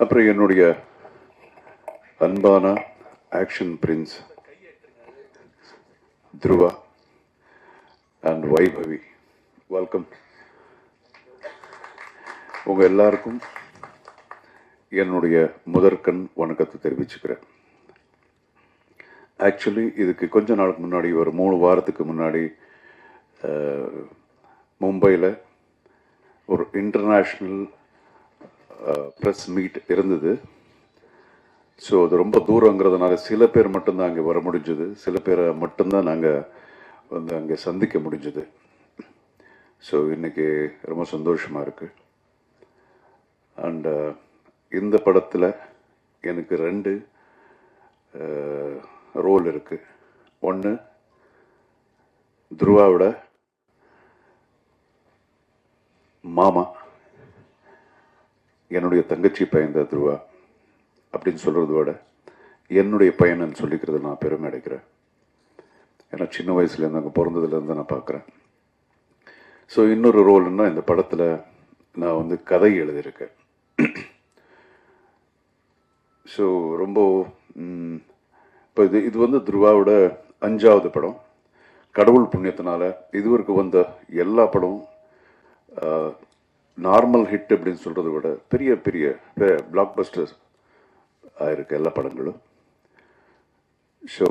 அப்புறம் என்னுடைய அன்பான action prince Dhruva and Vaibhavi, welcome. உங்க எல்லாருக்கும் என்னுடைய முதற்கண் வணக்கத்தை தெரிவிச்சுக்கிறேன். ஆக்சுவலி இதுக்கு கொஞ்ச நாளுக்கு முன்னாடி, ஒரு 3 வாரத்துக்கு முன்னாடி மும்பையில் ஒரு இன்டர்நேஷ்னல் ப்ரெஸ் மீட் இருந்தது. ஸோ அது ரொம்ப தூரங்கிறதுனால சில பேர் மட்டும்தான் அங்கே வர முடிஞ்சது, சில பேரை மட்டும்தான் நாங்கள் வந்து அங்கே சந்திக்க முடிஞ்சது. ஸோ இன்னைக்கு ரொம்ப சந்தோஷமாக இருக்குது. அண்ட் இந்த படத்தில் எனக்கு 2 ரோல் இருக்குது. ஒன்று துருவாவோட மாமா, என்னுடைய தங்கச்சி பையன் தான் துருவா அப்படின்னு சொல்கிறத விட என்னுடைய பையனை சொல்லிக்கிறது நான் பெருமை அடைக்கிறேன். ஏன்னா சின்ன வயசுலேருந்து அங்கே பிறந்ததுலேருந்து நான் பார்க்குறேன். ஸோ இன்னொரு ரோல்னா இந்த படத்தில் நான் வந்து கதை எழுதியிருக்கேன். ஸோ ரொம்ப இப்போ இது வந்து துருவாவோட 5வது படம். கடவுள் புண்ணியத்தினால இதுவரைக்கும் வந்த எல்லா படமும் நார்மல் ஹிட் அப்படின்னு சொல்கிறத விட பெரிய பெரிய பிளாக் பஸ்டர்ஸ் ஆயிருக்கு எல்லா படங்களும். ஸோ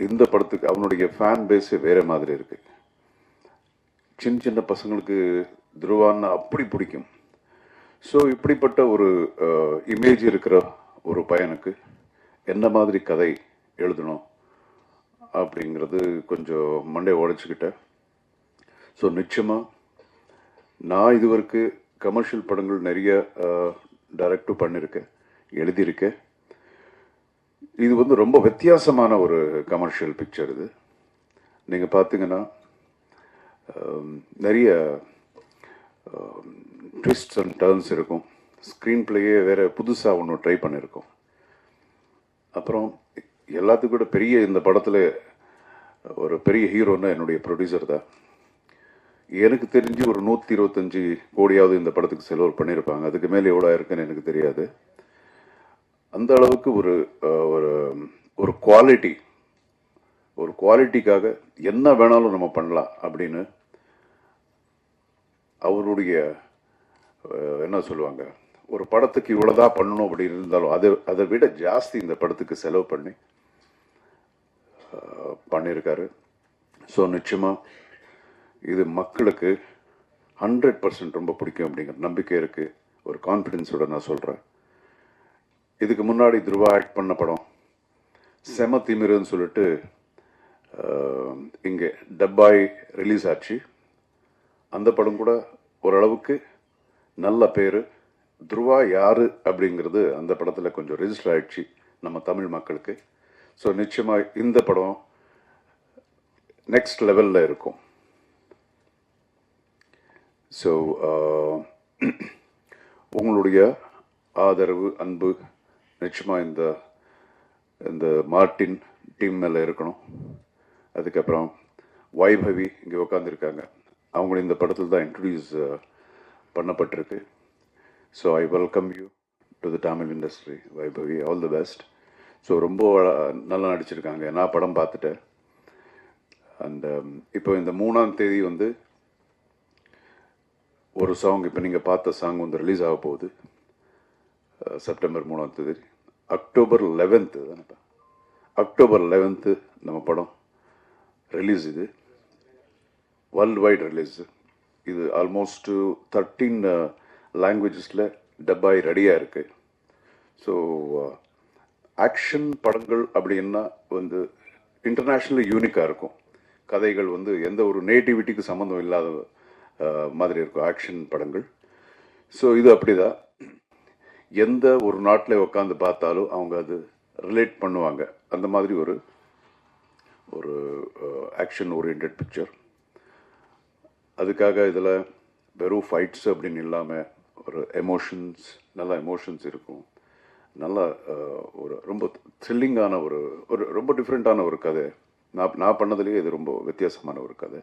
இந்த படத்துக்கு அவனுடைய ஃபேன் பேஸே வேறு மாதிரி இருக்குது. சின்ன சின்ன பசங்களுக்கு துருவான்னு அப்படி பிடிக்கும். ஸோ இப்படிப்பட்ட ஒரு இமேஜ் இருக்கிற ஒரு பையனுக்கு என்ன மாதிரி கதை எழுதணும் அப்படிங்கிறது கொஞ்சம் மண்டை உடைச்சிக்கிட்டேன். ஸோ நிச்சயமாக நான் இதுவரைக்கும் கமர்ஷியல் படங்கள் நிறைய டைரக்டும் பண்ணியிருக்கேன், எழுதியிருக்கேன். இது வந்து ரொம்ப வித்தியாசமான ஒரு கமர்ஷியல் பிக்சர். இது நீங்கள் பார்த்தீங்கன்னா நிறைய ட்விஸ்ட்ஸ் அண்ட் டர்ன்ஸ் இருக்கும். ஸ்க்ரீன் பிளேயே வேறு புதுசாக ஒன்று ட்ரை பண்ணியிருக்கோம். அப்புறம் எல்லாத்துக்கும் கூட பெரிய இந்த படத்தில் ஒரு பெரிய ஹீரோன்னா என்னுடைய ப்ரொடியூசர் தான். எனக்கு தெரிஞ்சு ஒரு 125 கோடியாவது இந்த படத்துக்கு செலவு பண்ணியிருப்பாங்க. அதுக்கு மேலே எவ்வளோ இருக்குன்னு எனக்கு தெரியாது. அந்த அளவுக்கு ஒரு ஒரு குவாலிட்டிக்காக என்ன வேணாலும் நம்ம பண்ணலாம் அப்படின்னு அவருடைய என்ன சொல்லுவாங்க, ஒரு படத்துக்கு இவ்வளோதான் பண்ணணும் அப்படின்னு இருந்தாலும் அதை விட ஜாஸ்தி இந்த படத்துக்கு செலவு பண்ணியிருக்காரு. ஸோ நிச்சயமாக இது மக்களுக்கு 100% ரொம்ப பிடிக்கும் அப்படிங்கிற நம்பிக்கை இருக்குது. ஒரு கான்ஃபிடென்ஸோட நான் சொல்கிறேன். இதுக்கு முன்னாடி துருவா ஆக்ட் பண்ண படம் செம திமிருன்னு சொல்லிட்டு இங்கே டப்பாய் ரிலீஸ் ஆச்சு. அந்த படம் கூட ஓரளவுக்கு நல்ல பேர். துருவா யார் அப்படிங்கிறது அந்த படத்தில் கொஞ்சம் ரெஜிஸ்டர் ஆயிடுச்சு நம்ம தமிழ் மக்களுக்கு. ஸோ நிச்சயமாக இந்த படம் நெக்ஸ்ட் லெவலில் இருக்கும். ஸோ உங்களுடைய ஆதரவு, அன்பு நிச்சயமாக இந்த மார்ட்டின் டீம் மேலே இருக்கணும். அதுக்கப்புறம் வைபவி இங்கே உட்காந்துருக்காங்க. அவங்களும் இந்த படத்தில் தான் இன்ட்ரடியூஸ் பண்ணப்பட்டிருக்கு. So I welcome you to the Tamil industry Vaibhavi. All the best. So ரொம்ப நல்லா நடிச்சிருக்காங்க. நான் படம் பார்த்துட்டேன். அண்ட் இப்போ இந்த 3ஆம் தேதி வந்து ஒரு சாங், இப்போ நீங்கள் பார்த்த சாங் வந்து ரிலீஸ் ஆக போகுது. செப்டம்பர் 3ஆம் தேதி. அக்டோபர் 11th தானேப்பா, அக்டோபர் 11th நம்ம படம் ரிலீஸ். இது வேர்ல்டு வைட் ரிலீஸ். இது ஆல்மோஸ்ட் 13 லாங்குவேஜஸில் டப்பாய் ரெடியாக இருக்குது. ஸோ ஆக்ஷன் படங்கள் அப்படின்னா வந்து இன்டர்நேஷ்னலி யூனிக்காக இருக்கும். கதைகள் வந்து எந்த ஒரு நேட்டிவிட்டிக்கு சம்மந்தம் இல்லாத மாதிரி இருக்கும் ஆக்ஷன் படங்கள். ஸோ இது அப்படிதான். எந்த ஒரு நாட்டில் உட்காந்து பார்த்தாலும் அவங்க அது ரிலேட் பண்ணுவாங்க. அந்த மாதிரி ஒரு ஆக்ஷன் ஓரியன்ட் பிக்சர். அதுக்காக இதில் வெறும் ஃபைட்ஸ் அப்படின்னு இல்லாமல் ஒரு நல்ல எமோஷன்ஸ் இருக்கும். நல்லா ஒரு ரொம்ப த்ரில்லிங்கான ஒரு ரொம்ப டிஃப்ரெண்ட்டான ஒரு கதை. நான் பண்ணதுலேயே இது ரொம்ப வித்தியாசமான ஒரு கதை.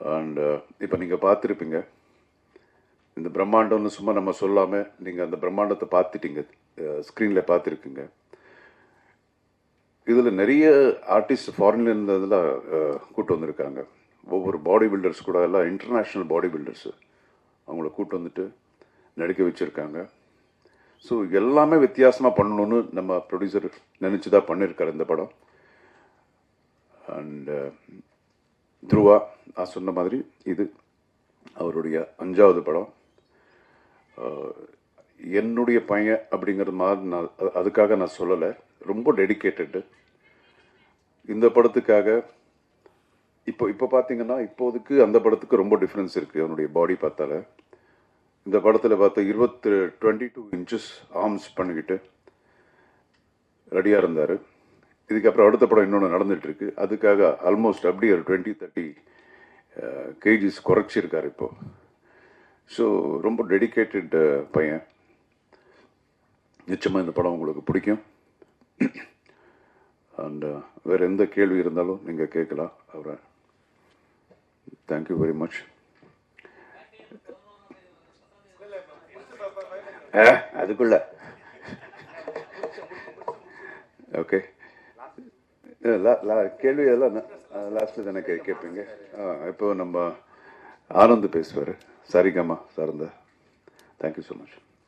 அண்ட் இப்போ நீங்கள் பார்த்துருப்பீங்க இந்த பிரம்மாண்டம்னு சும்மா நம்ம சொல்லாமல் நீங்கள் அந்த பிரம்மாண்டத்தை பார்த்துட்டீங்க, ஸ்க்ரீனில் பார்த்துருக்குங்க. இதில் நிறைய ஆர்டிஸ்ட் ஃபாரின்ல இருந்ததெல்லாம் கூட்டு வந்திருக்காங்க. ஒவ்வொரு பாடி பில்டர்ஸ் கூட எல்லாம் இன்டர்நேஷ்னல் பாடி பில்டர்ஸு அவங்கள கூட்டு வந்துட்டு நடிக்க வச்சுருக்காங்க. ஸோ எல்லாமே வித்தியாசமாக பண்ணணும்னு நம்ம ப்ரொடியூசர் நினச்சி தான் பண்ணியிருக்காரு இந்த படம். அண்ட் துருவா நான் சொன்ன மாதிரி இது அவருடைய 5வது படம். என்னுடைய பையன் அப்படிங்கிறது மாதிரி நான் அதுக்காக நான் சொல்லலை, ரொம்ப டெடிக்கேட்டடு இந்த படத்துக்காக. இப்போ பார்த்தீங்கன்னா இப்போதுக்கு அந்த படத்துக்கு ரொம்ப டிஃப்ரென்ஸ் இருக்குது. அவனுடைய பாடி பார்த்தால இந்த படத்தில் பார்த்தா 22 இன்ச்சஸ் ஆர்ம்ஸ் பண்ணிக்கிட்டு ரெடியாக இருந்தார். இதுக்கப்புறம் அடுத்த படம் இன்னொன்று நடந்துகிட்ருக்கு. அதுக்காக ஆல்மோஸ்ட் அப்படி ஒரு 20-30 கேஜிஸ் குறைச்சிருக்கார் இப்போது. ஸோ ரொம்ப டெடிக்கேட்டட் பையன். நிச்சயமாக இந்த படம் உங்களுக்கு பிடிக்கும். அண்ட் வேறு எந்த கேள்வி இருந்தாலும் நீங்கள் கேட்கலாம் அவரை. Thank you very much. அதுக்குள்ள ஓகே, கேள்வி எல்லாம் லாஸ்ட்டில் தானே கேட்பீங்க. இப்போ நம்ம ஆனந்த் பேசுவார், சரிகமா சார்ந்த. Thank you so much.